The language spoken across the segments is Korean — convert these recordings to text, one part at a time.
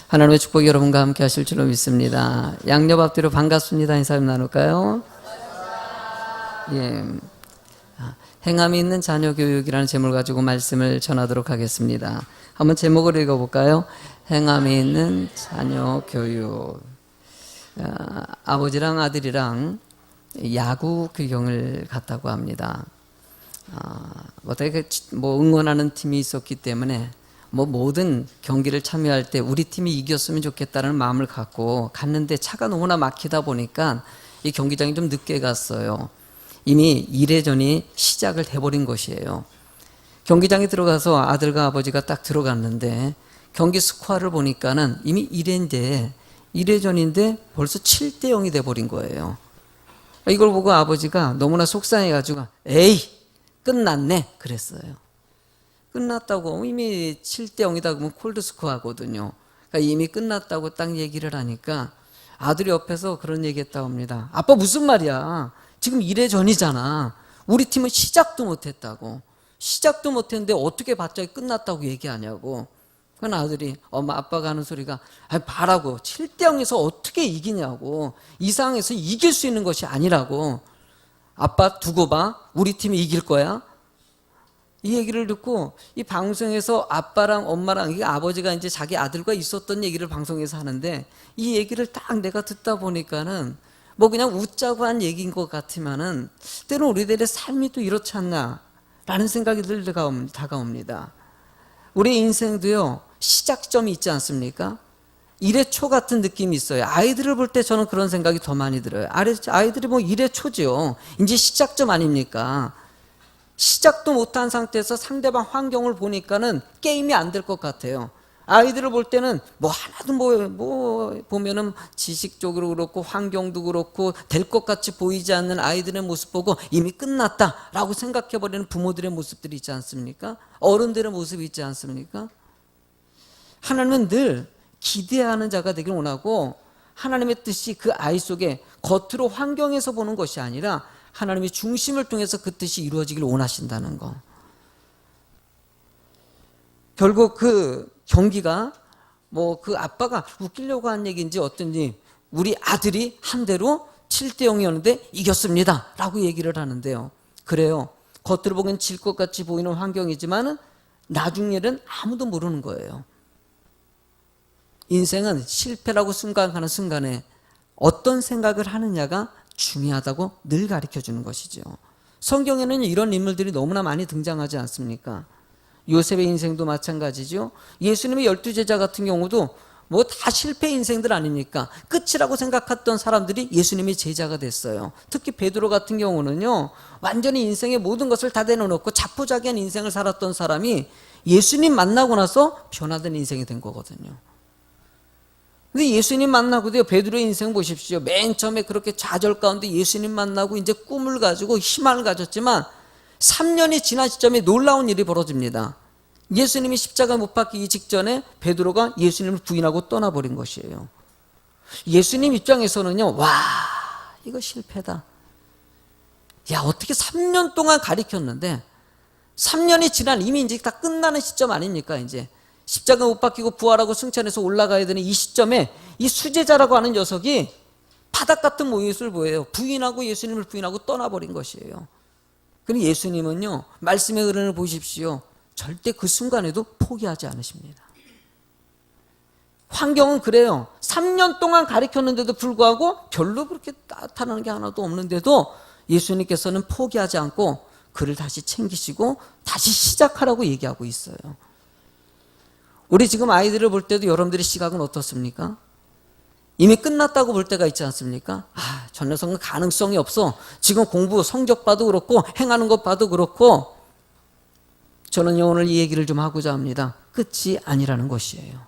하나님의 축복이 여러분과 함께 하실 줄로 믿습니다. 양옆 앞뒤로 반갑습니다. 인사 좀 나눌까요? 예. 행함이 있는 자녀 교육이라는 제목을 가지고 말씀을 전하도록 하겠습니다. 한번 제목을 읽어볼까요? 행함이 있는 자녀 교육. 아버지랑 아들이랑 야구 구경을 갔다고 합니다. 어떻게 응원하는 팀이 있었기 때문에 모든 경기를 참여할 때 우리 팀이 이겼으면 좋겠다는 마음을 갖고 갔는데 차가 너무나 막히다 보니까 이 경기장이 좀 늦게 갔어요. 이미 1회전이 시작을 해버린 것이에요. 경기장에 들어가서 아들과 아버지가 딱 들어갔는데 경기 스코어를 보니까는 이미 1회전인데 벌써 7대 0이 돼버린 거예요. 이걸 보고 아버지가 너무나 속상해가지고 에이 끝났네 그랬어요. 끝났다고 이미 7대 0이다 그러면 콜드스코어 하거든요. 그러니까 이미 끝났다고 딱 얘기를 하니까 아들이 옆에서 그런 얘기했다고 합니다. 아빠 무슨 말이야, 지금 1회전이잖아. 우리 팀은 시작도 못했다고. 시작도 못했는데 어떻게 갑자기 끝났다고 얘기하냐고. 그건 아들이 아빠가 하는 소리가 봐라고, 7대 0에서 어떻게 이기냐고. 이 상황에서 이길 수 있는 것이 아니라고. 아빠 두고 봐, 우리 팀이 이길 거야. 이 얘기를 듣고 이 방송에서 아빠랑 엄마랑 이게 아버지가 이제 자기 아들과 있었던 얘기를 방송에서 하는데 이 얘기를 딱 내가 듣다 보니까는 그냥 웃자고 한 얘기인 것 같지만은 때로 우리들의 삶이 또 이렇지 않나 라는 생각이 다가옵니다. 우리 인생도요 시작점이 있지 않습니까? 1회 초 같은 느낌이 있어요. 아이들을 볼 때 저는 그런 생각이 더 많이 들어요. 아이들이 1회 초죠. 이제 시작점 아닙니까? 시작도 못한 상태에서 상대방 환경을 보니까는 게임이 안 될 것 같아요. 아이들을 볼 때는 하나도 보면은 지식적으로 그렇고 환경도 그렇고 될 것 같이 보이지 않는 아이들의 모습 보고 이미 끝났다라고 생각해버리는 부모들의 모습들이 있지 않습니까? 어른들의 모습이 있지 않습니까? 하나님은 늘 기대하는 자가 되길 원하고 하나님의 뜻이 그 아이 속에 겉으로 환경에서 보는 것이 아니라 하나님의 중심을 통해서 그 뜻이 이루어지길 원하신다는 거. 결국 그 경기가 그 아빠가 웃기려고 한 얘기인지 어떤지 우리 아들이 한 대로 7대 0이었는데 이겼습니다 라고 얘기를 하는데요. 그래요. 겉으로 보기엔 질 것 같이 보이는 환경이지만 나중 일은 아무도 모르는 거예요. 인생은 실패라고 생각하는 순간에 어떤 생각을 하느냐가 중요하다고 늘 가르쳐 주는 것이죠. 성경에는 이런 인물들이 너무나 많이 등장하지 않습니까? 요셉의 인생도 마찬가지죠. 예수님의 12제자 같은 경우도 다 실패 인생들 아닙니까? 끝이라고 생각했던 사람들이 예수님의 제자가 됐어요. 특히 베드로 같은 경우는요 완전히 인생의 모든 것을 다 내려놓고 자포자기한 인생을 살았던 사람이 예수님 만나고 나서 변화된 인생이 된 거거든요. 근데 예수님 만나고도요, 베드로의 인생 보십시오. 맨 처음에 그렇게 좌절 가운데 예수님 만나고 이제 꿈을 가지고 희망을 가졌지만 3년이 지난 시점에 놀라운 일이 벌어집니다. 예수님이 십자가 못 박히기 직전에 베드로가 예수님을 부인하고 떠나버린 것이에요. 예수님 입장에서는요, 와, 이거 실패다. 야, 어떻게 3년 동안 가르쳤는데 3년이 지난 이미 이제 다 끝나는 시점 아닙니까? 이제 십자가 못 박히고 부활하고 승천해서 올라가야 되는 이 시점에 이 수제자라고 하는 녀석이 바닥 같은 모습을 보여요. 부인하고 예수님을 부인하고 떠나버린 것이에요. 그런데 예수님은요 말씀의 흐름을 보십시오. 절대 그 순간에도 포기하지 않으십니다. 환경은 그래요. 3년 동안 가르쳤는데도 불구하고 별로 그렇게 나타나는 게 하나도 없는데도 예수님께서는 포기하지 않고 그를 다시 챙기시고 다시 시작하라고 얘기하고 있어요. 우리 지금 아이들을 볼 때도 여러분들의 시각은 어떻습니까? 이미 끝났다고 볼 때가 있지 않습니까? 저 녀석은 가능성이 없어. 지금 공부 성적 봐도 그렇고 행하는 것 봐도 그렇고. 저는요 오늘 이 얘기를 좀 하고자 합니다. 끝이 아니라는 것이에요.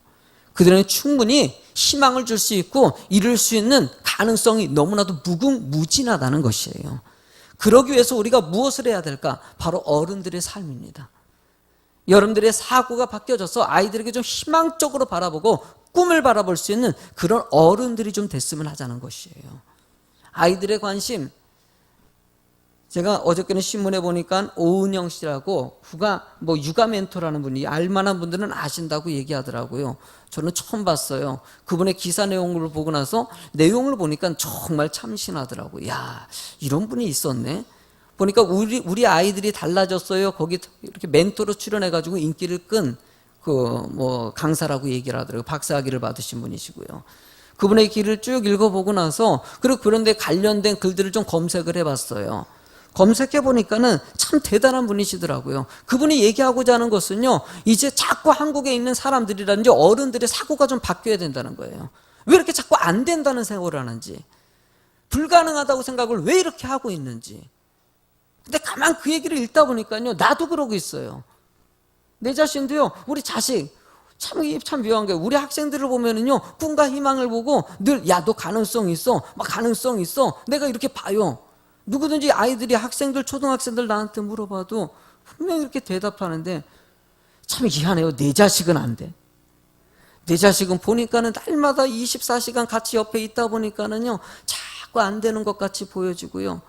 그들은 충분히 희망을 줄 수 있고 이룰 수 있는 가능성이 너무나도 무궁무진하다는 것이에요. 그러기 위해서 우리가 무엇을 해야 될까? 바로 어른들의 삶입니다. 여러분들의 사고가 바뀌어져서 아이들에게 좀 희망적으로 바라보고 꿈을 바라볼 수 있는 그런 어른들이 좀 됐으면 하자는 것이에요. 아이들의 관심, 제가 어저께는 신문에 보니까 오은영 씨라고 뭐 육아 멘토라는 분이 알만한 분들은 아신다고 얘기하더라고요. 저는 처음 봤어요. 그분의 기사 내용을 보고 나서 내용을 보니까 정말 참신하더라고요. 야, 이런 분이 있었네. 보니까 우리 아이들이 달라졌어요. 거기 이렇게 멘토로 출연해가지고 인기를 끈 뭐 강사라고 얘기를 하더라고요. 박사학위를 받으신 분이시고요. 그분의 길을 쭉 읽어보고 나서 그리고 그런데 관련된 글들을 좀 검색을 해봤어요. 검색해 보니까는 참 대단한 분이시더라고요. 그분이 얘기하고자 하는 것은요, 이제 자꾸 한국에 있는 사람들이라든지 어른들의 사고가 좀 바뀌어야 된다는 거예요. 왜 이렇게 자꾸 안 된다는 생각을 하는지, 불가능하다고 생각을 왜 이렇게 하고 있는지. 근데 가만 그 얘기를 읽다 보니까요, 나도 그러고 있어요. 내 자신도요, 우리 자식, 참 묘한 게 우리 학생들을 보면은요, 꿈과 희망을 보고 늘, 야, 너 가능성 있어. 막 가능성 있어. 내가 이렇게 봐요. 누구든지 아이들이 학생들, 초등학생들 나한테 물어봐도 분명히 이렇게 대답하는데 참 희한해요. 내 자식은 안 돼. 내 자식은 보니까는 날마다 24시간 같이 옆에 있다 보니까는요, 자꾸 안 되는 것 같이 보여지고요.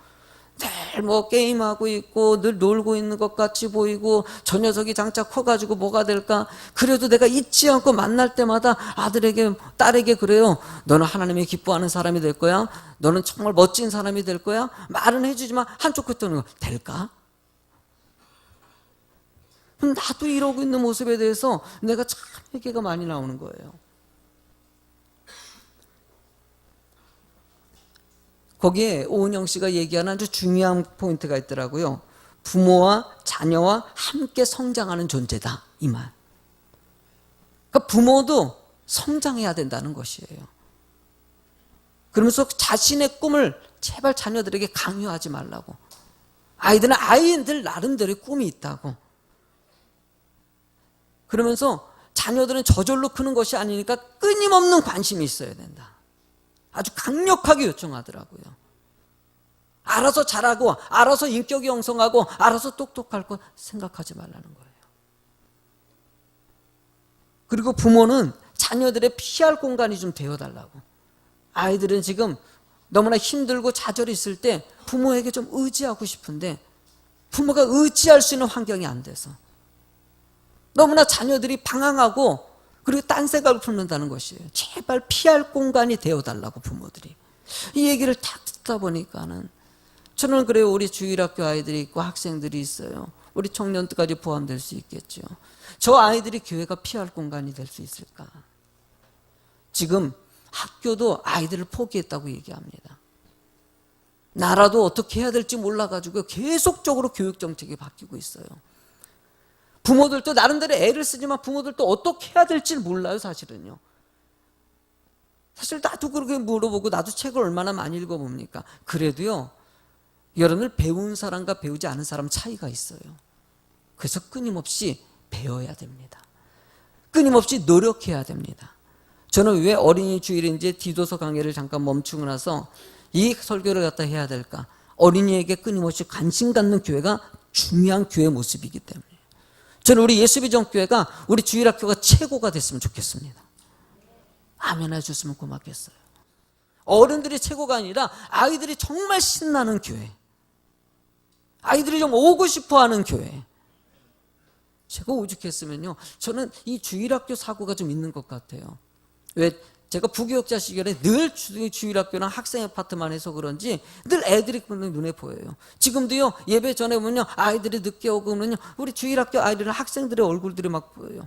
늘 뭐 게임하고 있고 늘 놀고 있는 것 같이 보이고 저 녀석이 장차 커가지고 뭐가 될까. 그래도 내가 잊지 않고 만날 때마다 아들에게 딸에게 그래요. 너는 하나님이 기뻐하는 사람이 될 거야. 너는 정말 멋진 사람이 될 거야. 말은 해주지만 한쪽 끝도는 될까? 나도 이러고 있는 모습에 대해서 내가 참 회개가 많이 나오는 거예요. 거기에 오은영 씨가 얘기하는 아주 중요한 포인트가 있더라고요. 부모와 자녀와 함께 성장하는 존재다, 이 말. 그러니까 부모도 성장해야 된다는 것이에요. 그러면서 자신의 꿈을 제발 자녀들에게 강요하지 말라고. 아이들은 아이들 나름대로의 꿈이 있다고. 그러면서 자녀들은 저절로 크는 것이 아니니까 끊임없는 관심이 있어야 된다. 아주 강력하게 요청하더라고요. 알아서 잘하고 알아서 인격이 형성하고 알아서 똑똑할 거 생각하지 말라는 거예요. 그리고 부모는 자녀들의 피할 공간이 좀 되어달라고. 아이들은 지금 너무나 힘들고 좌절이 있을 때 부모에게 좀 의지하고 싶은데 부모가 의지할 수 있는 환경이 안 돼서 너무나 자녀들이 방황하고 그리고 딴 생각을 품는다는 것이에요. 제발 피할 공간이 되어달라고 부모들이. 이 얘기를 딱 듣다 보니까는 저는 그래요. 우리 주일학교 아이들이 있고 학생들이 있어요. 우리 청년들까지 포함될 수 있겠죠. 저 아이들이 교회가 피할 공간이 될 수 있을까? 지금 학교도 아이들을 포기했다고 얘기합니다. 나라도 어떻게 해야 될지 몰라가지고 계속적으로 교육 정책이 바뀌고 있어요. 부모들도 나름대로 애를 쓰지만 부모들도 어떻게 해야 될지 몰라요, 사실은요. 사실 나도 그렇게 물어보고 나도 책을 얼마나 많이 읽어봅니까? 그래도요, 여러분들 배운 사람과 배우지 않은 사람 차이가 있어요. 그래서 끊임없이 배워야 됩니다. 끊임없이 노력해야 됩니다. 저는 왜 어린이 주일인지 디도서 강의를 잠깐 멈추고 나서 이 설교를 갖다 해야 될까? 어린이에게 끊임없이 관심 갖는 교회가 중요한 교회 모습이기 때문에. 저는 우리 예수비전교회가 우리 주일학교가 최고가 됐으면 좋겠습니다. 아멘 해주시면 고맙겠어요. 어른들이 최고가 아니라 아이들이 정말 신나는 교회, 아이들이 좀 오고 싶어하는 교회. 제가 오죽했으면요, 저는 이 주일학교 사고가 좀 있는 것 같아요. 왜? 제가 부교육자 시절에 늘 주일학교나 학생 아파트만 해서 그런지 늘 애들이 눈에 보여요. 지금도요, 예배 전에 보면요, 아이들이 늦게 오고 그러면요, 우리 주일학교 아이들은 학생들의 얼굴들이 막 보여요.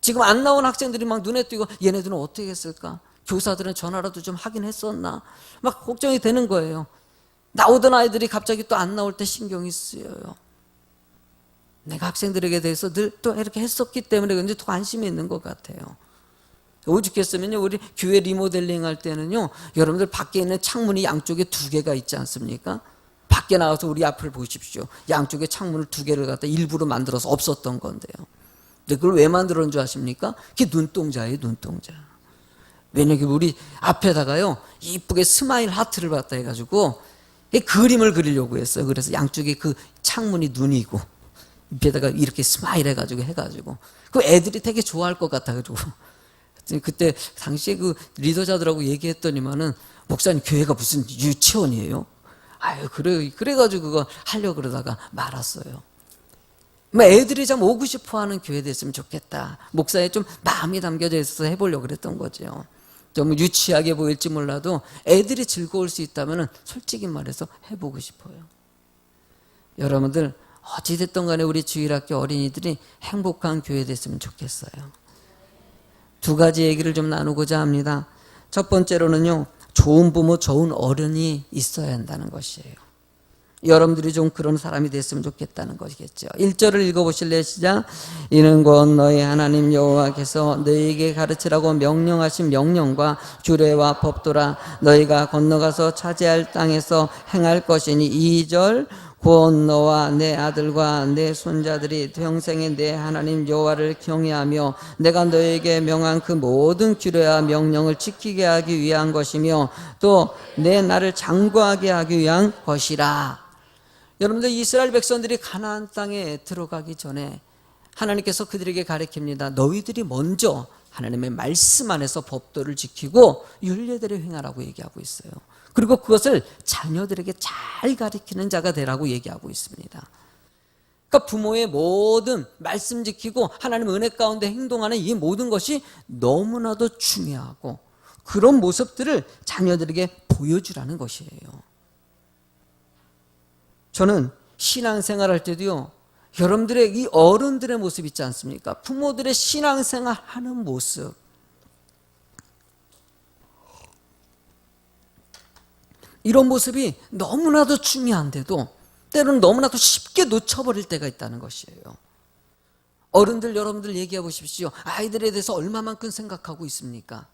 지금 안 나온 학생들이 막 눈에 띄고 얘네들은 어떻게 했을까? 교사들은 전화라도 좀 하긴 했었나? 막 걱정이 되는 거예요. 나오던 아이들이 갑자기 또 안 나올 때 신경이 쓰여요. 내가 학생들에게 대해서 늘 또 이렇게 했었기 때문에 그런지 더 관심이 있는 것 같아요. 오죽했으면요, 우리 교회 리모델링 할 때는요, 여러분들 밖에 있는 창문이 양쪽에 2개가 있지 않습니까? 밖에 나와서 우리 앞을 보십시오. 양쪽에 창문을 2개를 갖다 일부러 만들어서 없었던 건데요. 근데 그걸 왜 만들었는 줄 아십니까? 그게 눈동자예요, 눈동자. 왜냐면 우리 앞에다가요, 이쁘게 스마일 하트를 갖다 해가지고 그림을 그리려고 했어요. 그래서 양쪽에 그 창문이 눈이고 옆에다가 이렇게 스마일 해가지고 그 애들이 되게 좋아할 것 같아가지고 그때 당시에 그 리더자들하고 얘기했더니만은 목사님 교회가 무슨 유치원이에요? 아유, 그래가지고 그거 하려고 그러다가 말았어요. 뭐 애들이 좀 오고 싶어 하는 교회 됐으면 좋겠다. 목사에 좀 마음이 담겨져 있어서 해보려고 그랬던 거죠. 좀 유치하게 보일지 몰라도 애들이 즐거울 수 있다면 솔직히 말해서 해보고 싶어요. 여러분들 어찌됐든 간에 우리 주일학교 어린이들이 행복한 교회 됐으면 좋겠어요. 두 가지 얘기를 좀 나누고자 합니다. 첫 번째로는요, 좋은 부모, 좋은 어른이 있어야 한다는 것이에요. 여러분들이 좀 그런 사람이 됐으면 좋겠다는 것이겠죠. 1절을 읽어보실래요? 시작. 이는 곧 너희 하나님 여호와께서 너희에게 가르치라고 명령하신 명령과 규례와 법도라. 너희가 건너가서 차지할 땅에서 행할 것이니. 2절. 곧 너와 내 아들과 내 손자들이 평생에 내 하나님 여호와를 경외하며 내가 너에게 명한 그 모든 규례와 명령을 지키게 하기 위한 것이며 또 내 나를 장구하게 하기 위한 것이라. 여러분들, 이스라엘 백성들이 가나안 땅에 들어가기 전에 하나님께서 그들에게 가르칩니다. 너희들이 먼저 하나님의 말씀 안에서 법도를 지키고 율례대로 행하라고 얘기하고 있어요. 그리고 그것을 자녀들에게 잘 가르치는 자가 되라고 얘기하고 있습니다. 그러니까 부모의 모든 말씀 지키고 하나님 은혜 가운데 행동하는 이 모든 것이 너무나도 중요하고, 그런 모습들을 자녀들에게 보여주라는 것이에요. 저는 신앙생활 할 때도요, 여러분들의 이 어른들의 모습 있지 않습니까? 부모들의 신앙생활 하는 모습, 이런 모습이 너무나도 중요한데도 때로는 너무나도 쉽게 놓쳐버릴 때가 있다는 것이에요. 어른들, 여러분들 얘기해 보십시오. 아이들에 대해서 얼마만큼 생각하고 있습니까?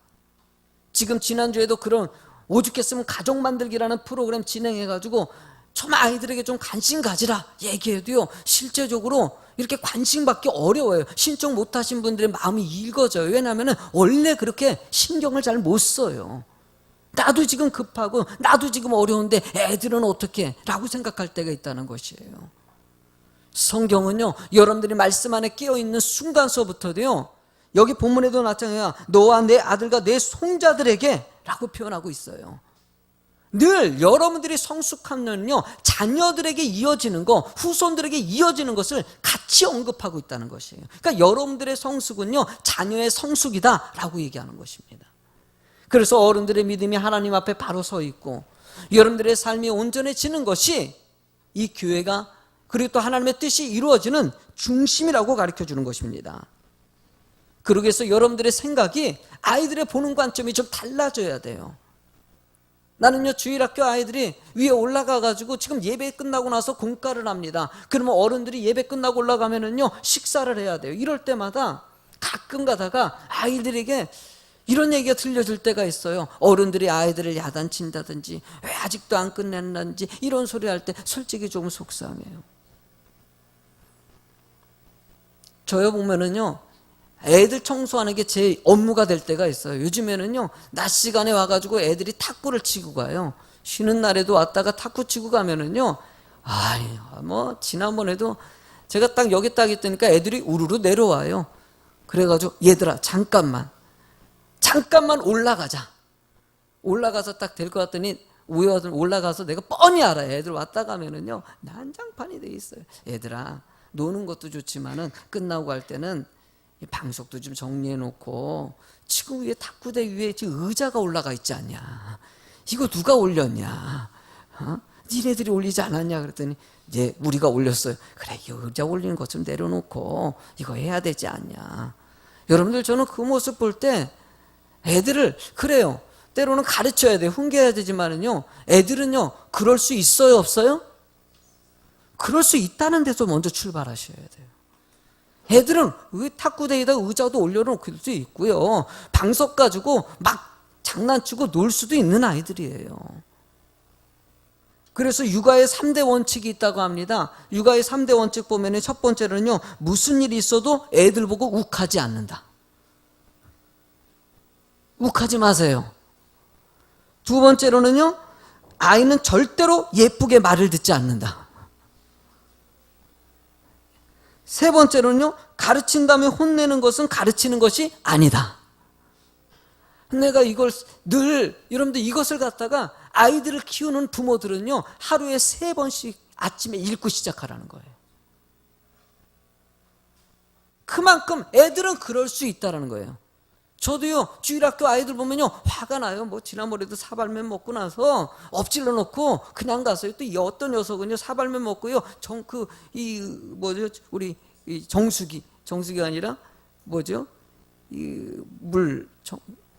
지금 지난주에도 그런 오죽했으면 가족 만들기라는 프로그램 진행해가지고 좀 아이들에게 좀 관심 가지라 얘기해도요, 실제적으로 이렇게 관심 받기 어려워요. 신청 못하신 분들의 마음이 읽어져요. 왜냐하면 원래 그렇게 신경을 잘 못 써요. 나도 지금 급하고 나도 지금 어려운데 애들은 어떻게? 라고 생각할 때가 있다는 것이에요. 성경은요, 여러분들이 말씀 안에 끼어있는 순간서부터도요, 여기 본문에도 나타나요. 너와 내 아들과 내 손자들에게 라고 표현하고 있어요. 늘 여러분들이 성숙하면요, 자녀들에게 이어지는 거, 후손들에게 이어지는 것을 같이 언급하고 있다는 것이에요. 그러니까 여러분들의 성숙은요, 자녀의 성숙이다 라고 얘기하는 것입니다. 그래서 어른들의 믿음이 하나님 앞에 바로 서 있고 여러분들의 삶이 온전해지는 것이 이 교회가, 그리고 또 하나님의 뜻이 이루어지는 중심이라고 가르쳐주는 것입니다. 그러기 위해서 여러분들의 생각이, 아이들의 보는 관점이 좀 달라져야 돼요. 나는요, 주일학교 아이들이 위에 올라가가지고 지금 예배 끝나고 나서 공과를 합니다. 그러면 어른들이 예배 끝나고 올라가면은요, 식사를 해야 돼요. 이럴 때마다 가끔 가다가 아이들에게 이런 얘기가 들려줄 때가 있어요. 어른들이 아이들을 야단친다든지 왜 아직도 안 끝냈는지 이런 소리 할 때 솔직히 조금 속상해요. 저요 보면은요, 애들 청소하는 게 제 업무가 될 때가 있어요. 요즘에는요, 낮 시간에 와가지고 애들이 탁구를 치고 가요. 쉬는 날에도 왔다가 탁구 치고 가면은요, 지난번에도 제가 딱 여기 딱 있다니까 애들이 우르르 내려와요. 그래가지고 얘들아 잠깐만 올라가자. 올라가서 딱 될 것 같더니 올라가서 내가 뻔히 알아요. 애들 왔다 가면은요, 난장판이 돼 있어요. 얘들아, 노는 것도 좋지만은 끝나고 갈 때는 방석도 좀 정리해 놓고, 지금 위에 탁구대 위에 지금 의자가 올라가 있지 않냐, 이거 누가 올렸냐, 니네들이 올리지 않았냐 그랬더니 이제 우리가 올렸어요. 그래, 이 의자 올리는 것 좀 내려놓고 이거 해야 되지 않냐. 여러분들, 저는 그 모습 볼 때 애들을, 그래요, 때로는 가르쳐야 돼요. 훈계해야 되지만은요, 애들은요 그럴 수 있어요, 없어요? 그럴 수 있다는 데서 먼저 출발하셔야 돼요. 애들은 탁구대에다 의자도 올려놓을 수 있고요, 방석 가지고 막 장난치고 놀 수도 있는 아이들이에요. 그래서 육아의 3대 원칙이 있다고 합니다. 육아의 3대 원칙 보면 첫 번째로는요, 무슨 일이 있어도 애들 보고 욱하지 않는다. 욱하지 마세요. 두 번째로는요, 아이는 절대로 예쁘게 말을 듣지 않는다. 세 번째로는요, 가르친다며 혼내는 것은 가르치는 것이 아니다. 내가 이걸 늘, 여러분들 이것을 갖다가 아이들을 키우는 부모들은요, 하루에 3번씩 아침에 읽고 시작하라는 거예요. 그만큼 애들은 그럴 수 있다는 거예요. 저도요, 주일학교 아이들 보면요, 화가 나요. 뭐 지난번에도 사발면 먹고 나서 엎질러 놓고 그냥 갔어요. 또 어떤 녀석은요, 사발면 먹고요, 우리 정수기가 아니라 뭐죠?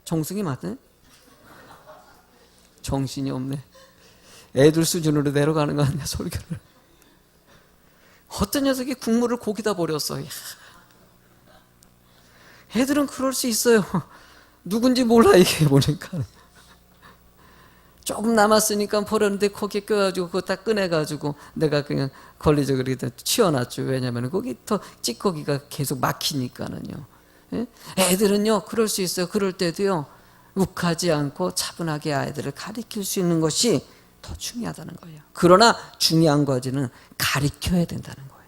정수기 맞네? 정신이 없네. 애들 수준으로 내려가는 거 아니야, 설교를. 어떤 녀석이 국물을 고기다 버렸어. 애들은 그럴 수 있어요. 누군지 몰라, 이게 보니까. 조금 남았으니까 버렸는데 거기에 껴가지고 그거 다 꺼내가지고 내가 그냥 걸리적으로 치워놨죠. 왜냐면 거기 더 찌꺼기가 계속 막히니까는요. 애들은요, 그럴 수 있어요. 그럴 때도요, 욱하지 않고 차분하게 아이들을 가르칠 수 있는 것이 더 중요하다는 거예요. 그러나 중요한 과제는 가르쳐야 된다는 거예요.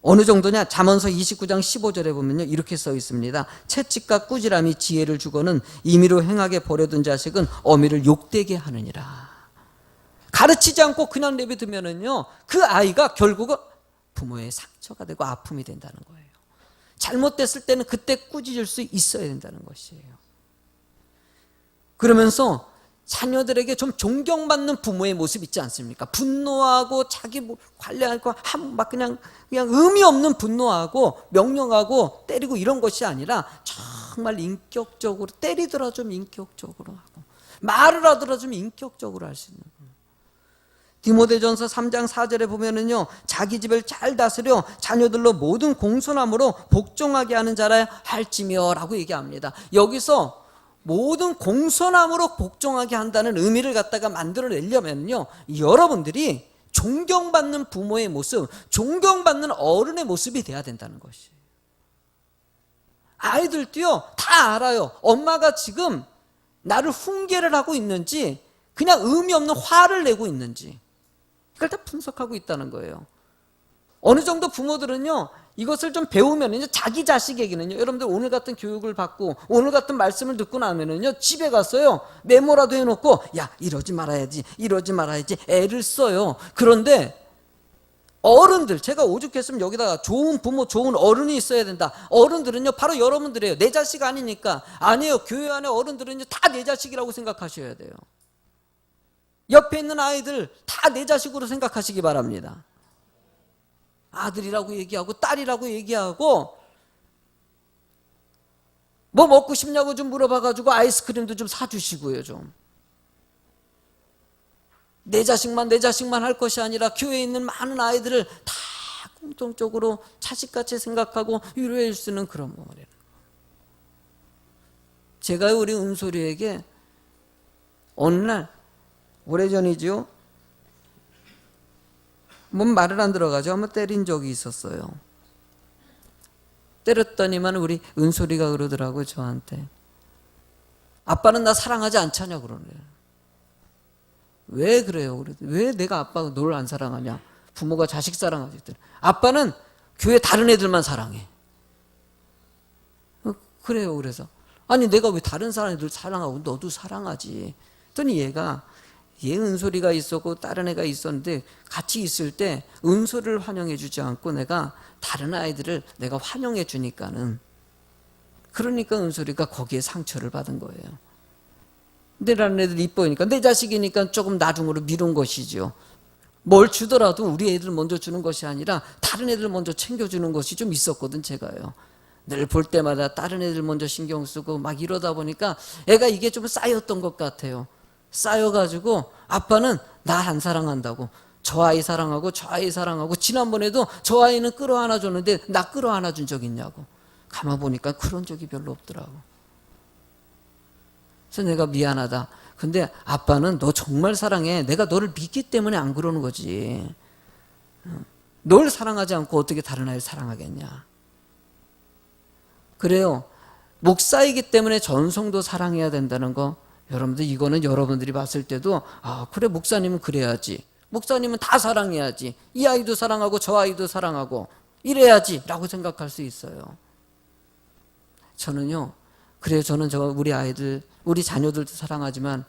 어느 정도냐? 잠언서 29장 15절에 보면요, 이렇게 써 있습니다. 채찍과 꾸지람이 지혜를 주고는 임의로 행하게 버려둔 자식은 어미를 욕되게 하느니라. 가르치지 않고 그냥 내버두면은요, 그 아이가 결국은 부모의 상처가 되고 아픔이 된다는 거예요. 잘못됐을 때는 그때 꾸짖을 수 있어야 된다는 것이에요. 그러면서 자녀들에게 좀 존경받는 부모의 모습 있지 않습니까? 분노하고 자기 관리하고 막 그냥 의미 없는 분노하고 명령하고 때리고 이런 것이 아니라 정말 인격적으로, 때리더라 좀 인격적으로 하고 말을 하더라 좀 인격적으로 할 수 있는 거예요. 디모데전서 3장 4절에 보면은요, 자기 집을 잘 다스려 자녀들로 모든 공손함으로 복종하게 하는 자라 할지며라고 얘기합니다. 여기서 모든 공손함으로 복종하게 한다는 의미를 갖다가 만들어내려면요, 여러분들이 존경받는 부모의 모습, 존경받는 어른의 모습이 돼야 된다는 것이에요. 아이들도요, 다 알아요. 엄마가 지금 나를 훈계를 하고 있는지 그냥 의미 없는 화를 내고 있는지 이걸 다 분석하고 있다는 거예요. 어느 정도 부모들은요, 이것을 좀 배우면은요, 자기 자식에게는요, 여러분들 오늘 같은 교육을 받고 오늘 같은 말씀을 듣고 나면은요, 집에 가서요, 메모라도 해놓고, 야, 이러지 말아야지, 이러지 말아야지, 애를 써요. 그런데 어른들, 제가 오죽했으면 여기다가 좋은 부모, 좋은 어른이 있어야 된다. 어른들은요, 바로 여러분들이에요. 내 자식 아니니까. 아니에요. 교회 안에 어른들은요, 다 내 자식이라고 생각하셔야 돼요. 옆에 있는 아이들 다 내 자식으로 생각하시기 바랍니다. 아들이라고 얘기하고 딸이라고 얘기하고 뭐 먹고 싶냐고 좀 물어봐가지고 아이스크림도 좀 사주시고요. 좀 내 자식만 할 것이 아니라 교회에 있는 많은 아이들을 다 공통적으로 자식같이 생각하고 위로해 줄 수 있는 그런 부모래요. 제가 우리 은솔이에게 어느 날, 오래전이죠, 뭔 말을 안 들어가죠. 한번 때린 적이 있었어요. 때렸더니만 우리 은솔이가 그러더라고요, 저한테. 아빠는 나 사랑하지 않잖냐 그러네요. 왜 그래요? 왜 내가 아빠가 널 안 사랑하냐? 부모가 자식 사랑하지. 아빠는 교회 다른 애들만 사랑해. 그래요. 그래서 아니 내가 왜 다른 사람들 사랑하고 너도 사랑하지. 그랬더니 얘 은솔이가 있었고 다른 애가 있었는데 같이 있을 때 은솔이를 환영해 주지 않고 내가 다른 아이들을 내가 환영해 주니까는, 그러니까 은솔이가 거기에 상처를 받은 거예요. 내라는 애들 이뻐하니까, 내 자식이니까 조금 나중으로 미룬 것이죠. 뭘 주더라도 우리 애들 먼저 주는 것이 아니라 다른 애들 먼저 챙겨주는 것이 좀 있었거든, 제가요. 늘 볼 때마다 다른 애들 먼저 신경 쓰고 막 이러다 보니까 애가 이게 좀 쌓였던 것 같아요. 쌓여가지고 아빠는 나 안 사랑한다고, 저 아이 사랑하고 저 아이 사랑하고, 지난번에도 저 아이는 끌어안아 줬는데 나 끌어안아 준 적 있냐고. 가만 보니까 그런 적이 별로 없더라고. 그래서 내가 미안하다. 근데 아빠는 너 정말 사랑해. 내가 너를 믿기 때문에 안 그러는 거지. 널 사랑하지 않고 어떻게 다른 아이를 사랑하겠냐. 그래요. 목사이기 때문에 전성도 사랑해야 된다는 거, 여러분들 이거는 여러분들이 봤을 때도 그래, 목사님은 그래야지, 목사님은 다 사랑해야지, 이 아이도 사랑하고 저 아이도 사랑하고 이래야지 라고 생각할 수 있어요. 저는요, 그래요, 저는 우리 아이들, 우리 자녀들도 사랑하지만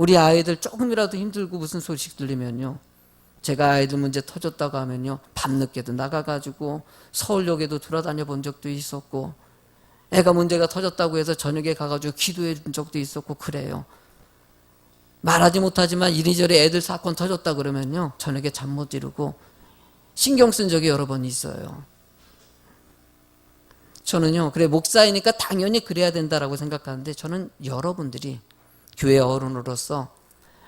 우리 아이들 조금이라도 힘들고 무슨 소식 들리면요, 제가 아이들 문제 터졌다고 하면요, 밤늦게도 나가가지고 서울역에도 돌아다녀 본 적도 있었고, 애가 문제가 터졌다고 해서 저녁에 가가지고 기도해 준 적도 있었고 그래요. 말하지 못하지만 이리저리 애들 사건 터졌다 그러면요, 저녁에 잠 못 이루고 신경 쓴 적이 여러 번 있어요. 저는요, 그래 목사이니까 당연히 그래야 된다라고 생각하는데, 저는 여러분들이 교회 어른으로서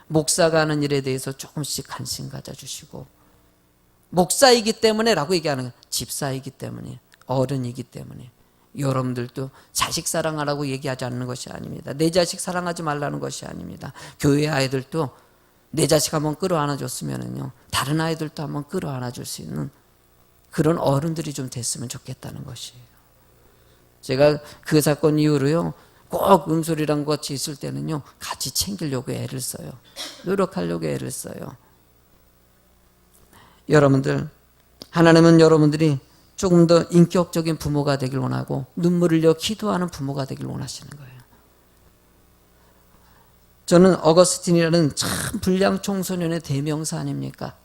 목사가 하는 일에 대해서 조금씩 관심 가져주시고, 목사이기 때문에 라고 얘기하는 거예요. 집사이기 때문에, 어른이기 때문에. 여러분들도 자식 사랑하라고 얘기하지 않는 것이 아닙니다. 내 자식 사랑하지 말라는 것이 아닙니다. 교회 아이들도 내 자식 한번 끌어안아줬으면은요, 다른 아이들도 한번 끌어안아줄 수 있는 그런 어른들이 좀 됐으면 좋겠다는 것이에요. 제가 그 사건 이후로요, 꼭 음솔이랑 같이 있을 때는요, 같이 챙기려고 애를 써요. 노력하려고 애를 써요. 여러분들, 하나님은 여러분들이 조금 더 인격적인 부모가 되길 원하고 눈물을 흘려 기도하는 부모가 되길 원하시는 거예요. 저는 어거스틴이라는 참 불량 청소년의 대명사 아닙니까?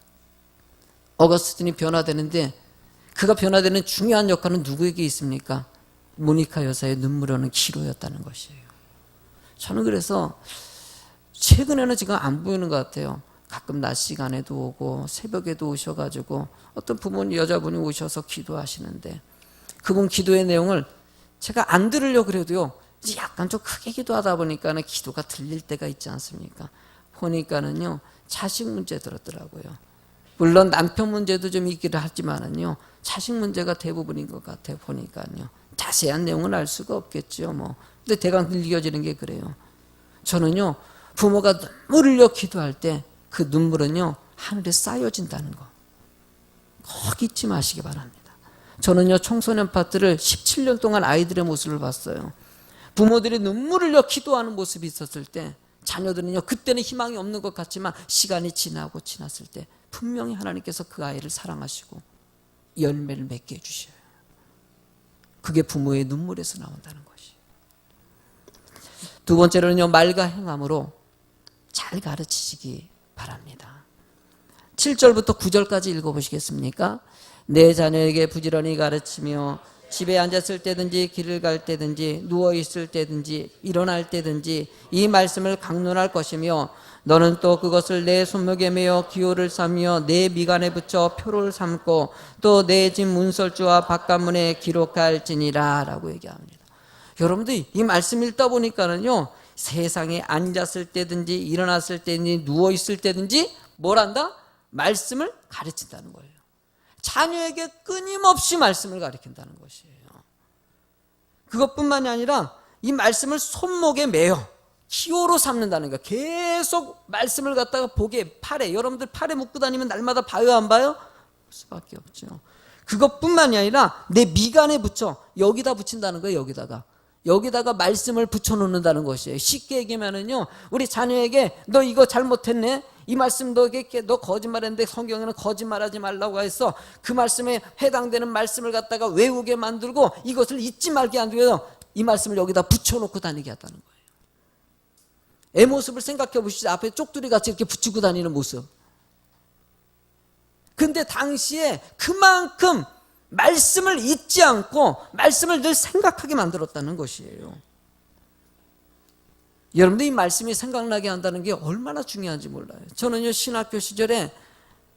어거스틴이 변화되는데 그가 변화되는 중요한 역할은 누구에게 있습니까? 모니카 여사의 눈물 없는 기도였다는 것이에요. 저는 그래서 최근에는 지금 안 보이는 것 같아요. 가끔 낮 시간에도 오고 새벽에도 오셔가지고 어떤 부모님 여자분이 오셔서 기도하시는데, 그분 기도의 내용을 제가 안 들으려고 그래도요, 이제 약간 좀 크게 기도하다 보니까는 기도가 들릴 때가 있지 않습니까? 보니까는요, 자식 문제 들었더라고요. 물론 남편 문제도 좀 있기를 하지만은요, 자식 문제가 대부분인 것 같아요. 보니까요, 자세한 내용은 알 수가 없겠죠. 뭐 근데 대강 느껴지는 게 그래요. 저는요, 부모가 눈물을 흘려 기도할 때 그 눈물은요, 하늘에 쌓여진다는 거 꼭 잊지 마시기 바랍니다. 저는요, 청소년 파트를 17년 동안 아이들의 모습을 봤어요. 부모들이 눈물을 흘려 기도하는 모습이 있었을 때, 자녀들은요, 그때는 희망이 없는 것 같지만 시간이 지나고 지났을 때 분명히 하나님께서 그 아이를 사랑하시고 열매를 맺게 해주셔요. 그게 부모의 눈물에서 나온다는 것이에요. 두 번째로는요, 말과 행함으로 잘 가르치시기 바랍니다. 7절부터 9절까지 읽어보시겠습니까? 내 자녀에게 부지런히 가르치며 집에 앉았을 때든지 길을 갈 때든지 누워있을 때든지 일어날 때든지 이 말씀을 강론할 것이며, 너는 또 그것을 내 손목에 매어 기호를 삼며 내 미간에 붙여 표를 삼고 또 내 집 문설주와 바깥문에 기록할지니라 라고 얘기합니다. 여러분들 이 말씀 읽다 보니까는요, 세상에 앉았을 때든지 일어났을 때든지 누워있을 때든지 뭘 한다? 말씀을 가르친다는 거예요. 자녀에게 끊임없이 말씀을 가르친다는 것이에요. 그것뿐만이 아니라 이 말씀을 손목에 매어 기호로 삼는다는 거예요. 계속 말씀을 갖다가 복에, 팔에, 여러분들 팔에 묶고 다니면 날마다 봐요 안 봐요? 볼 수밖에 없죠. 그것뿐만이 아니라 내 미간에 붙여, 여기다 붙인다는 거예요. 여기다가 말씀을 붙여놓는다는 것이에요. 쉽게 얘기하면은요, 우리 자녀에게 너 이거 잘못했네, 이 말씀 너 거짓말했는데 성경에는 거짓말하지 말라고 해서 그 말씀에 해당되는 말씀을 갖다가 외우게 만들고 이것을 잊지 말게 하기 위해서 이 말씀을 여기다 붙여놓고 다니게 했다는 거예요. 애 모습을 생각해 보시죠. 앞에 쪽두리 같이 이렇게 붙이고 다니는 모습. 근데 당시에 그만큼 말씀을 잊지 않고 말씀을 늘 생각하게 만들었다는 것이에요. 여러분들 이 말씀이 생각나게 한다는 게 얼마나 중요한지 몰라요. 저는요, 신학교 시절에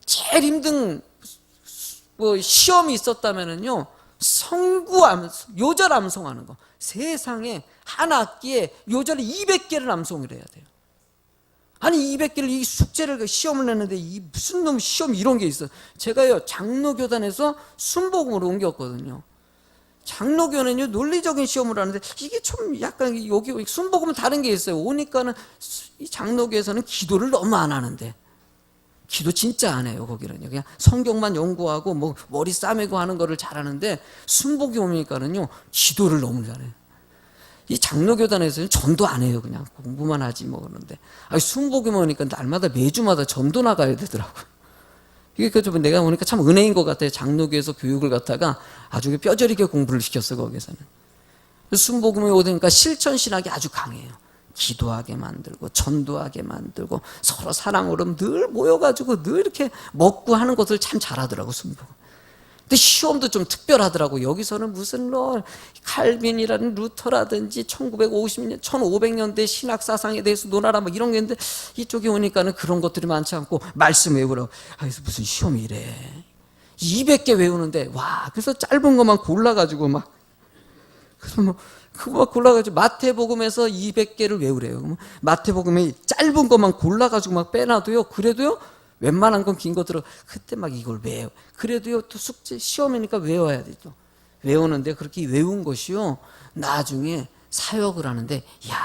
제일 힘든 시험이 있었다면은요, 요절 암송하는 거. 세상에 한 학기에 요절을 200개를 암송을 해야 돼요. 아니 200개를 이 숙제를 시험을 냈는데 이 무슨 놈 시험 이런 게 있어. 제가요, 장로교단에서 순복음으로 옮겼거든요. 장로교는요, 논리적인 시험을 하는데 이게 좀 약간 여기 순복음은 다른 게 있어요. 오니까는 이 장로교에서는 기도를 너무 안 하는데, 기도 진짜 안 해요. 거기는요, 그냥 성경만 연구하고 뭐 머리 싸매고 하는 거를 잘하는데, 순복이 오니까는요, 기도를 너무 잘해요. 이 장로교단에서는 전도 안 해요. 그냥 공부만 하지 뭐. 그러는데 순복이 오니까 날마다 매주마다 전도 나가야 되더라고요. 이게 좀 내가 보니까 참 은혜인 것 같아요. 장로교에서 교육을 갖다가 아주 뼈저리게 공부를 시켰어. 거기서는 순복음이 오니까 실천 신학이 아주 강해요. 기도하게 만들고 전도하게 만들고 서로 사랑으로 늘 모여가지고 늘 이렇게 먹고 하는 것을 참 잘하더라고, 순부. 근데 시험도 좀 특별하더라고. 여기서는 무슨 칼빈이라든 루터라든지 1950년, 1500년대 신학 사상에 대해서 논하라 막 이런 게 있는데, 이쪽에 오니까는 그런 것들이 많지 않고 말씀 외우라고. 그래서 무슨 시험이 이래. 200개 외우는데, 와, 그래서 짧은 것만 골라가지고 막, 그래서 뭐, 그거 막 골라가지고 마태복음에서 200개를 외우래요. 마태복음에 짧은 것만 골라가지고 막 빼놔도요, 그래도요, 웬만한 건 긴 거 들어. 그때 막 이걸 외워. 그래도요, 또 숙제, 시험이니까 외워야 되죠. 외우는데 그렇게 외운 것이요, 나중에 사역을 하는데, 야,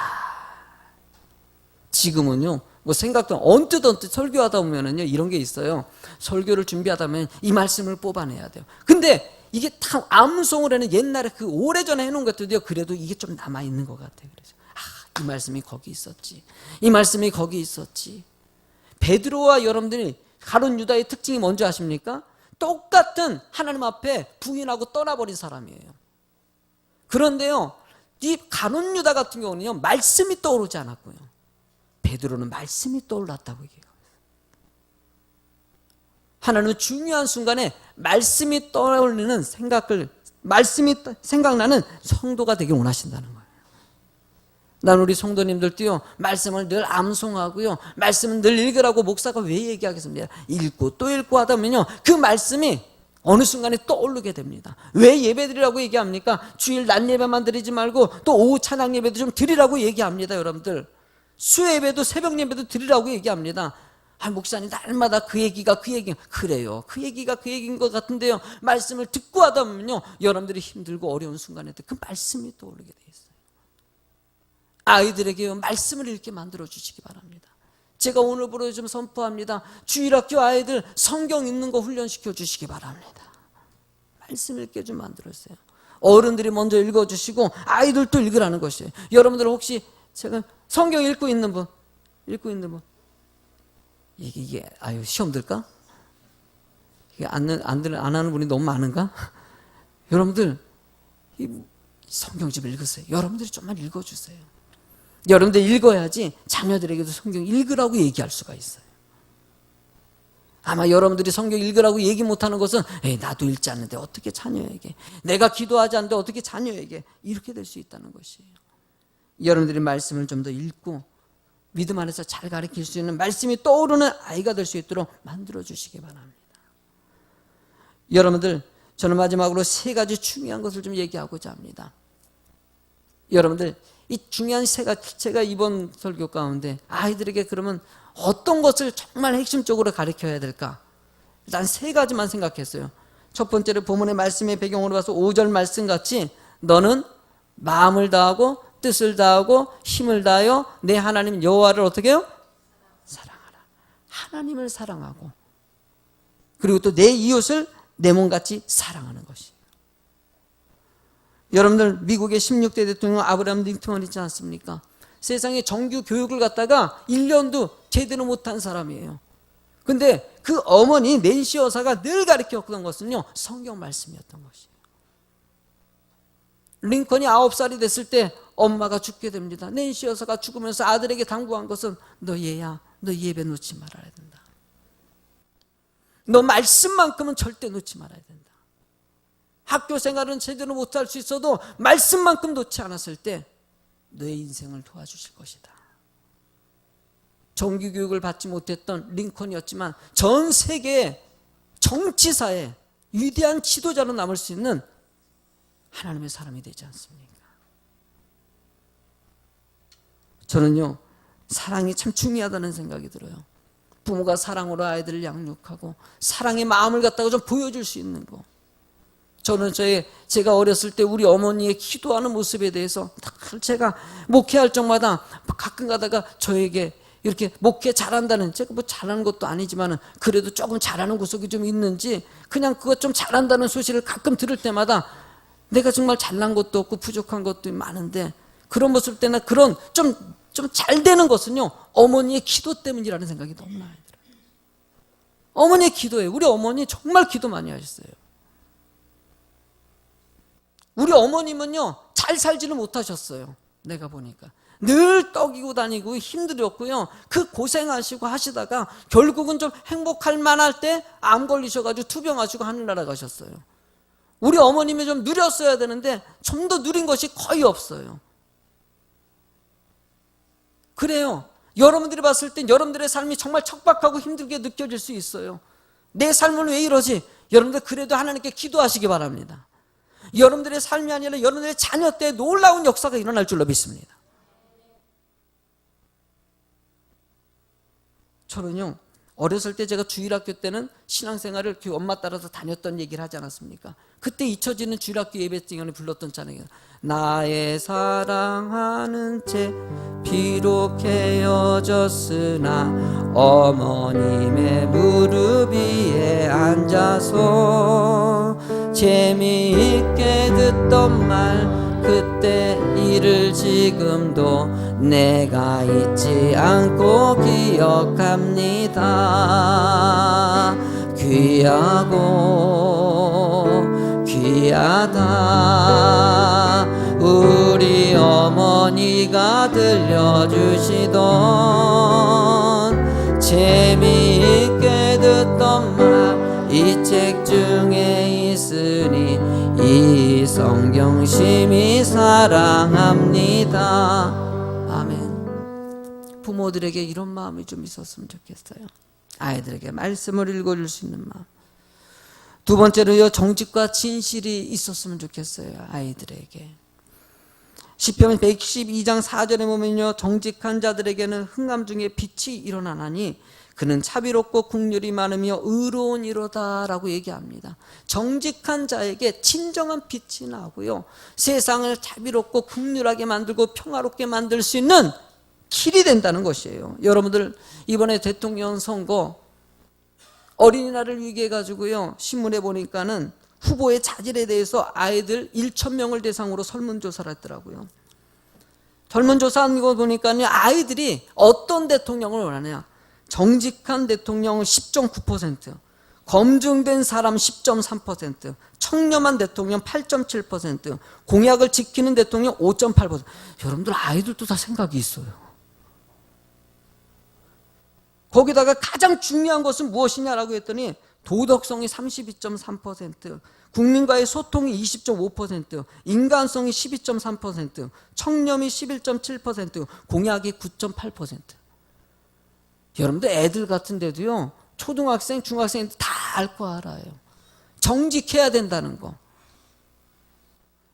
지금은요, 뭐 생각도 언뜻 설교하다 보면은요, 이런 게 있어요. 설교를 준비하다 보면 이 말씀을 뽑아내야 돼요. 근데 이게 다 암송을 하는 옛날에 그 오래전에 해놓은 것들도요, 그래도 이게 좀 남아있는 것 같아요. 그래서, 이 말씀이 거기 있었지. 이 말씀이 거기 있었지. 베드로와 여러분들이 가룟 유다의 특징이 뭔지 아십니까? 똑같은 하나님 앞에 부인하고 떠나버린 사람이에요. 그런데요, 이 가룟 유다 같은 경우는요, 말씀이 떠오르지 않았고요, 베드로는 말씀이 떠올랐다고 얘기해요. 하나님은 중요한 순간에 말씀이 떠오르는 말씀이 생각나는 성도가 되길 원하신다는 거예요. 난 우리 성도님들도요, 말씀을 늘 암송하고요, 말씀을 늘 읽으라고 목사가 왜 얘기하겠습니까? 읽고 또 읽고 하다 보면요, 그 말씀이 어느 순간에 떠오르게 됩니다. 왜 예배드리라고 얘기합니까? 주일 낮 예배만 드리지 말고 또 오후 찬양 예배도 좀 드리라고 얘기합니다. 여러분들, 수요 예배도 새벽 예배도 드리라고 얘기합니다. 목사님 날마다 그 얘기가 그래요. 그 얘기가 그 얘기인 것 같은데요, 말씀을 듣고 하다 보면요, 여러분들이 힘들고 어려운 순간에도 그 말씀이 떠오르게 돼 있어요. 아이들에게 말씀을 읽게 만들어 주시기 바랍니다. 제가 오늘부로 좀 선포합니다. 주일학교 아이들 성경 읽는 거 훈련시켜 주시기 바랍니다. 말씀 읽게 좀 만들었어요. 어른들이 먼저 읽어주시고 아이들도 읽으라는 것이에요. 여러분들 혹시 제가 성경 읽고 있는 분, 이게 시험 들까? 이게 안 하는 분이 너무 많은가? 여러분들 성경 좀 읽으세요. 여러분들이 좀만 읽어주세요. 여러분들 읽어야지 자녀들에게도 성경 읽으라고 얘기할 수가 있어요. 아마 여러분들이 성경 읽으라고 얘기 못하는 것은, 나도 읽지 않는데 어떻게 자녀에게, 내가 기도하지 않는데 어떻게 자녀에게, 이렇게 될 수 있다는 것이에요. 여러분들이 말씀을 좀 더 읽고 믿음 안에서 잘 가르칠 수 있는, 말씀이 떠오르는 아이가 될 수 있도록 만들어 주시기 바랍니다. 여러분들, 저는 마지막으로 3가지 중요한 것을 좀 얘기하고자 합니다. 여러분들, 이 중요한 3가지, 제가 이번 설교 가운데 아이들에게 그러면 어떤 것을 정말 핵심적으로 가르쳐야 될까? 일단 3가지만 생각했어요. 첫 번째로 본문의 말씀의 배경으로 봐서 5절 말씀같이, 너는 마음을 다하고 뜻을 다하고 힘을 다하여 내 하나님 여호와를 어떻게 해요? 사랑하라. 하나님을 사랑하고, 그리고 또 내 이웃을 내 몸같이 사랑하는 것이에요. 여러분들, 미국의 16대 대통령 아브라함 링컨 있지 않습니까? 세상에 정규 교육을 갖다가 1년도 제대로 못한 사람이에요. 근데 그 어머니 낸시 여사가 늘 가르쳤던 것은요, 성경 말씀이었던 것이에요. 링컨이 9살이 됐을 때 엄마가 죽게 됩니다. 낸시 여사가 죽으면서 아들에게 당부한 것은, 너 얘야, 너 예배 놓지 말아야 된다. 너 말씀만큼은 절대 놓지 말아야 된다. 학교 생활은 제대로 못할 수 있어도 말씀만큼 놓지 않았을 때 너의 인생을 도와주실 것이다. 정규교육을 받지 못했던 링컨이었지만 전 세계 정치사에 위대한 지도자로 남을 수 있는 하나님의 사람이 되지 않습니까? 저는요, 사랑이 참 중요하다는 생각이 들어요. 부모가 사랑으로 아이들을 양육하고 사랑의 마음을 갖다가 좀 보여줄 수 있는 거. 저는 제가 어렸을 때 우리 어머니의 기도하는 모습에 대해서 제가 목회할 적마다 가끔 가다가 저에게 이렇게 목회 잘한다는, 제가 뭐 잘하는 것도 아니지만 그래도 조금 잘하는 구석이 좀 있는지 그냥 그것 좀 잘한다는 소식을 가끔 들을 때마다 내가 정말 잘난 것도 없고 부족한 것도 많은데, 그런 모습 때나 그런 좀 잘 되는 것은요, 어머니의 기도 때문이라는 생각이 너무나 많이 들어요. 어머니의 기도예요. 우리 어머니 정말 기도 많이 하셨어요. 우리 어머님은요, 잘 살지는 못하셨어요. 내가 보니까 늘 떡이고 다니고 힘들었고요. 그 고생하시고 하시다가 결국은 좀 행복할 만할 때 암 걸리셔가지고 투병하시고 하늘나라 가셨어요. 우리 어머님이 좀 누렸어야 되는데 좀 더 누린 것이 거의 없어요. 그래요. 여러분들이 봤을 땐 여러분들의 삶이 정말 척박하고 힘들게 느껴질 수 있어요. 내 삶은 왜 이러지? 여러분들 그래도 하나님께 기도하시기 바랍니다. 여러분들의 삶이 아니라 여러분들의 자녀 때 놀라운 역사가 일어날 줄로 믿습니다. 저는요, 어렸을 때 제가 주일학교 때는 신앙생활을 그 엄마 따라서 다녔던 얘기를 하지 않았습니까? 그때 잊혀지는 주일학교 예배 시간에 불렀던 찬양이에요. 나의 사랑하는 채 비록 헤어졌으나 어머님의 무릎 위에 앉아서 재미있게 듣던 말 그때 일을 지금도 내가 잊지 않고 기억합니다. 귀하고 귀하다 우리 어머니가 들려주시던 재미있게 듣던 말 이 책 중에 있으니 이 성경 심히 사랑합니다. 아멘. 부모들에게 이런 마음이 좀 있었으면 좋겠어요. 아이들에게 말씀을 읽어줄 수 있는 마음. 두 번째로요, 정직과 진실이 있었으면 좋겠어요. 아이들에게. 시편 112장 4절에 보면요, 정직한 자들에게는 흑암 중에 빛이 일어나나니 그는 자비롭고 국률이 많으며 의로운 이로다 라고 얘기합니다. 정직한 자에게 진정한 빛이 나고요, 세상을 자비롭고 국률하게 만들고 평화롭게 만들 수 있는 길이 된다는 것이에요. 여러분들 이번에 대통령 선거 어린이날을 위기해 가지고요, 신문에 보니까는 후보의 자질에 대해서 아이들 1,000명을 대상으로 설문조사를 했더라고요. 설문조사한 거 보니까요, 아이들이 어떤 대통령을 원하냐, 정직한 대통령 10.9%, 검증된 사람 10.3%, 청렴한 대통령 8.7%, 공약을 지키는 대통령 5.8%. 여러분들 아이들도 다 생각이 있어요. 거기다가 가장 중요한 것은 무엇이냐라고 했더니 도덕성이 32.3%, 국민과의 소통이 20.5%, 인간성이 12.3%, 청렴이 11.7%, 공약이 9.8%. 여러분들 애들 같은데도요, 초등학생, 중학생 다 알 거 알아요. 정직해야 된다는 거.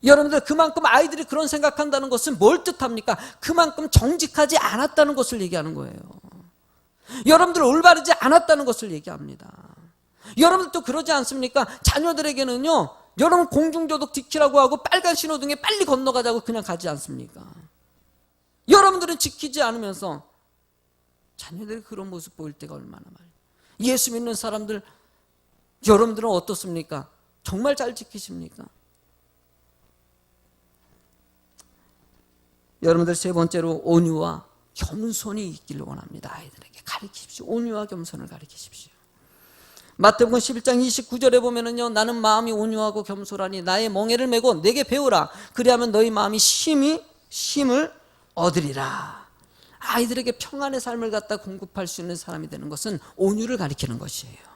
여러분들 그만큼 아이들이 그런 생각한다는 것은 뭘 뜻합니까? 그만큼 정직하지 않았다는 것을 얘기하는 거예요. 여러분들 올바르지 않았다는 것을 얘기합니다. 여러분들도 그러지 않습니까? 자녀들에게는요, 여러분 공중도덕 지키라고 하고 빨간 신호등에 빨리 건너가자고 그냥 가지 않습니까? 여러분들은 지키지 않으면서 자녀들이 그런 모습 보일 때가 얼마나 많아요. 예수 믿는 사람들 여러분들은 어떻습니까? 정말 잘 지키십니까? 여러분들 세 번째로 온유와 겸손이 있기를 원합니다. 아이들에게 가르치십시오. 온유와 겸손을 가르치십시오. 마태복음 11장 29절에 보면은요, 나는 마음이 온유하고 겸손하니 나의 멍에를 메고 내게 배우라. 그리하면 너희 마음이 쉼을 얻으리라. 아이들에게 평안의 삶을 갖다 공급할 수 있는 사람이 되는 것은 온유를 가리키는 것이에요.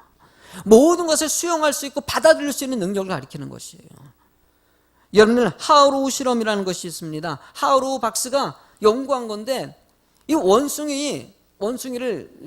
모든 것을 수용할 수 있고 받아들일 수 있는 능력을 가리키는 것이에요. 여러분들 하우로우 실험이라는 것이 있습니다. 하우로우 박스가 연구한 건데, 이 원숭이를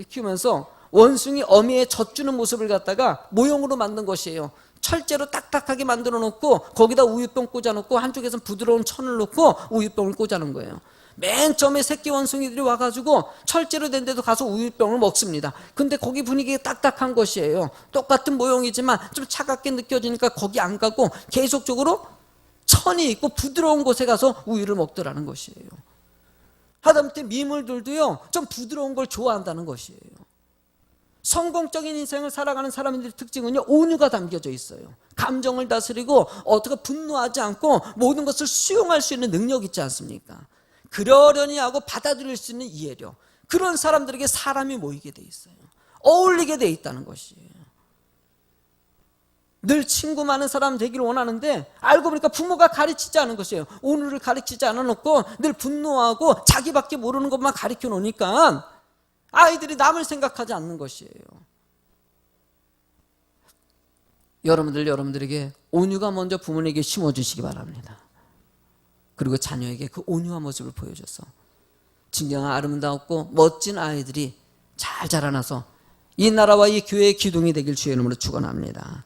키우면서 원숭이 어미의 젖주는 모습을 갖다가 모형으로 만든 것이에요. 철제로 딱딱하게 만들어 놓고 거기다 우유병 꽂아 놓고 한쪽에서는 부드러운 천을 놓고 우유병을 꽂아 놓은 거예요. 맨 처음에 새끼 원숭이들이 와가지고 철제로 된 데도 가서 우유병을 먹습니다. 근데 거기 분위기가 딱딱한 것이에요. 똑같은 모형이지만 좀 차갑게 느껴지니까 거기 안 가고 계속적으로 천이 있고 부드러운 곳에 가서 우유를 먹더라는 것이에요. 하다못해 미물들도요, 좀 부드러운 걸 좋아한다는 것이에요. 성공적인 인생을 살아가는 사람들의 특징은요, 온유가 담겨져 있어요. 감정을 다스리고 어떻게 분노하지 않고 모든 것을 수용할 수 있는 능력이 있지 않습니까? 그러려니 하고 받아들일 수 있는 이해력, 그런 사람들에게 사람이 모이게 돼 있어요. 어울리게 돼 있다는 것이에요. 늘 친구 많은 사람 되기를 원하는데 알고 보니까 부모가 가르치지 않은 것이에요. 오늘을 가르치지 않아놓고 늘 분노하고 자기밖에 모르는 것만 가르쳐 놓으니까 아이들이 남을 생각하지 않는 것이에요. 여러분들에게 온유가 먼저 부모님에게 심어주시기 바랍니다. 그리고 자녀에게 그 온유한 모습을 보여줘서 진정한 아름답고 멋진 아이들이 잘 자라나서 이 나라와 이 교회의 기둥이 되길 주의 이름으로 축원합니다.